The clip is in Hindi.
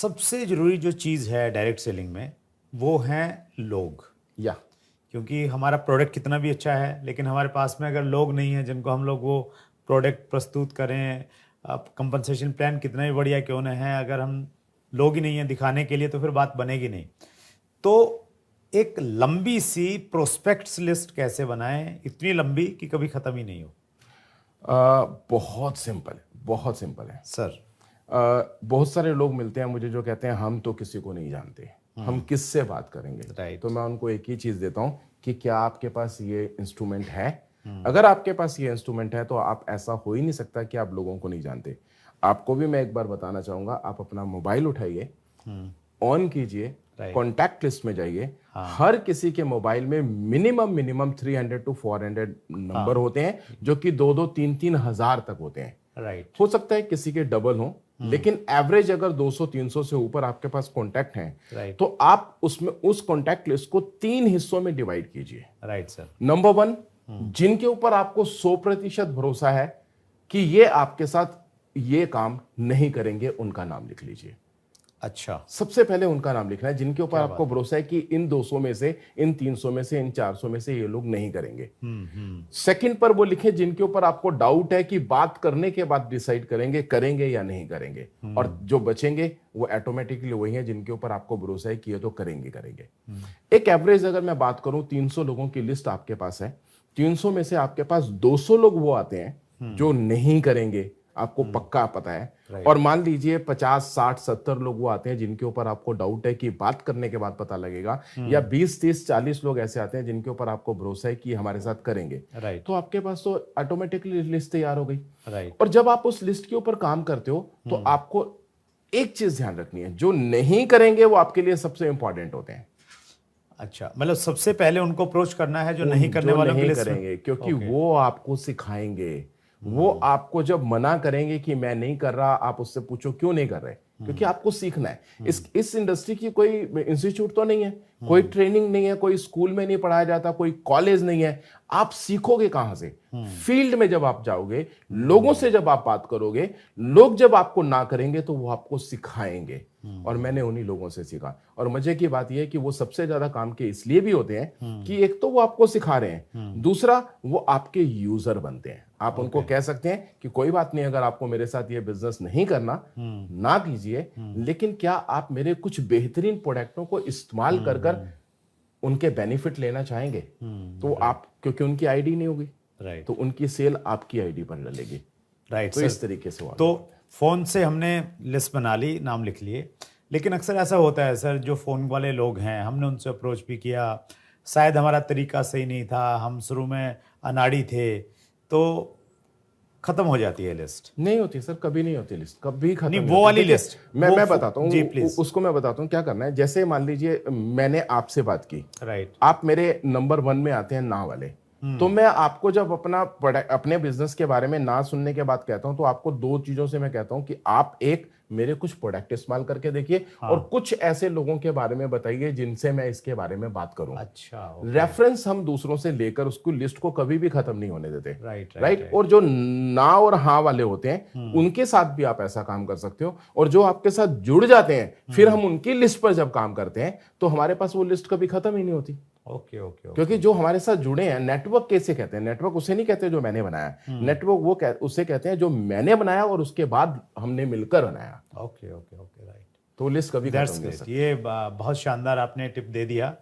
सबसे ज़रूरी जो चीज़ है डायरेक्ट सेलिंग में वो हैं लोग। या क्योंकि हमारा प्रोडक्ट कितना भी अच्छा है लेकिन हमारे पास में अगर लोग नहीं हैं जिनको हम लोग वो प्रोडक्ट प्रस्तुत करें, अब कंपनसेशन प्लान कितना भी बढ़िया क्यों ना है, अगर हम लोग ही नहीं हैं दिखाने के लिए तो फिर बात बनेगी नहीं। तो एक लंबी सी प्रोस्पेक्ट्स लिस्ट कैसे बनाएं, इतनी लंबी कि कभी ख़त्म ही नहीं हो? बहुत सिंपल है, बहुत सिंपल है सर। बहुत सारे लोग मिलते हैं मुझे जो कहते हैं हम तो किसी को नहीं जानते, हम किससे बात करेंगे। राइट। तो मैं उनको एक ही चीज देता हूं कि क्या आपके पास ये इंस्ट्रूमेंट है। अगर आपके पास ये इंस्ट्रूमेंट है तो आप, ऐसा हो ही नहीं सकता कि आप लोगों को नहीं जानते। आपको भी मैं एक बार बताना चाहूंगा, आप अपना मोबाइल उठाइए, ऑन कीजिए, कॉन्टैक्ट लिस्ट में जाइए। हर किसी के मोबाइल में मिनिमम 300 to 400 नंबर होते हैं जो कि 2-2, 3-3 हजार तक होते हैं। राइट। हो सकता है किसी के डबल हो, लेकिन एवरेज अगर 200-300 से ऊपर आपके पास कॉन्टैक्ट हैं, राइट। तो आप उसमें उस कॉन्टैक्ट लिस्ट को 3 हिस्सों में डिवाइड कीजिए। Right sir. नंबर 1, जिनके ऊपर आपको 100% भरोसा है कि ये आपके साथ ये काम नहीं करेंगे, उनका नाम लिख लीजिए। अच्छा। सबसे पहले उनका नाम लिखना है जिनके ऊपर आपको भरोसा है कि इन 200 में से, इन 300 में से, इन 400 में से ये लोग नहीं करेंगे। सेकंड पर वो लिखें जिनके ऊपर आपको डाउट है कि बात करने के बाद डिसाइड करेंगे या नहीं करेंगे। और जो बचेंगे वो ऑटोमेटिकली वही है जिनके ऊपर आपको भरोसा है कि ये तो करेंगे। एक एवरेज अगर मैं बात करूं, 300 लोगों की लिस्ट आपके पास है, 300 में से आपके पास 200 लोग वो आते हैं जो नहीं करेंगे, आपको पक्का पता है। और मान लीजिए 50, 60, 70 लोग वो आते हैं जिनके ऊपर आपको डाउट है कि बात करने के बाद पता लगेगा। या 20, 30, 40 लोग ऐसे आते हैं जिनके ऊपर आपको भरोसा है कि हमारे साथ करेंगे। राइट। तो आपके पास तो ऑटोमेटिकली लिस्ट तैयार हो गई। राइट। और जब आप उस लिस्ट के ऊपर काम करते हो तो आपको एक चीज ध्यान रखनी है, जो नहीं करेंगे वो आपके लिए सबसे इंपॉर्टेंट होते हैं। अच्छा, मतलब सबसे पहले उनको अप्रोच करना है जो नहीं करने वालों के लिए करेंगे, क्योंकि वो आपको सिखाएंगे। वो आपको जब मना करेंगे कि मैं नहीं कर रहा, आप उससे पूछो क्यों नहीं कर रहे, क्योंकि आपको सीखना है। इस इंडस्ट्री की कोई इंस्टीट्यूट तो नहीं है, कोई ट्रेनिंग नहीं है, कोई स्कूल में नहीं पढ़ाया जाता, कोई कॉलेज नहीं है। आप सीखोगे कहां से? फील्ड में जब आप जाओगे, लोगों से जब आप बात करोगे, लोग जब आपको ना करेंगे तो वो आपको सिखाएंगे। और मैंने उन्हीं लोगों से सीखा। और मजे की बात यह है कि वो सबसे ज्यादा काम के इसलिए भी होते हैं कि एक तो वो आपको सिखा रहे हैं, दूसरा वो आपके यूजर बनते हैं। आप उनको कह सकते हैं कि कोई बात नहीं, अगर आपको मेरे साथ ये बिजनेस नहीं करना, ना कीजिए, लेकिन क्या आप मेरे कुछ बेहतरीन प्रोडक्टों को इस्तेमाल कर उनके बेनिफिट लेना चाहेंगे? तो आप, क्योंकि उनकी आईडी नहीं होगी, राइट, तो उनकी सेल आपकी आईडी पर डलेगी। राइट। तो इस तरीके से तो फ़ोन से हमने लिस्ट बना ली, नाम लिख लिए, लेकिन अक्सर ऐसा होता है सर, जो फ़ोन वाले लोग हैं, हमने उनसे अप्रोच भी किया, शायद हमारा तरीका सही नहीं था, हम शुरू में अनाड़ी थे, तो ख़त्म हो जाती है लिस्ट। नहीं होती सर, कभी नहीं होती लिस्ट, कभी खत्म नहीं, नहीं वो होती। वाली लिस्ट मैं बताता हूँ जी प्लीज। उसको मैं बताता हूँ क्या करना है। जैसे मान लीजिए मैंने आपसे बात की, राइट, आप मेरे नंबर 1 में आते हैं ना वाले, तो मैं आपको जब अपने बिजनेस के बारे में ना सुनने के बाद कहता हूं, तो आपको 2 चीजों से मैं कहता हूं कि आप एक, मेरे कुछ प्रोडक्ट इस्तेमाल करके देखिए, और कुछ ऐसे लोगों के बारे में बताइए जिनसे मैं इसके बारे में बात करूं। अच्छा, रेफरेंस हम दूसरों से लेकर उसको लिस्ट को कभी भी खत्म नहीं होने देते। राइट। और जो ना और हाँ वाले होते हैं उनके साथ भी आप ऐसा काम कर सकते हो। और जो आपके साथ जुड़ जाते हैं, फिर हम उनकी लिस्ट पर जब काम करते हैं तो हमारे पास वो लिस्ट कभी खत्म ही नहीं होती। ओके। क्योंकि जो हमारे साथ जुड़े हैं, नेटवर्क कैसे कहते हैं? नेटवर्क उसे नहीं कहते जो मैंने बनाया, नेटवर्क उसे कहते हैं जो मैंने बनाया और उसके बाद हमने मिलकर बनाया। Okay, right. तो लिस्ट कभी खत्म नहीं हो सकती। ये बहुत शानदार आपने टिप दे दिया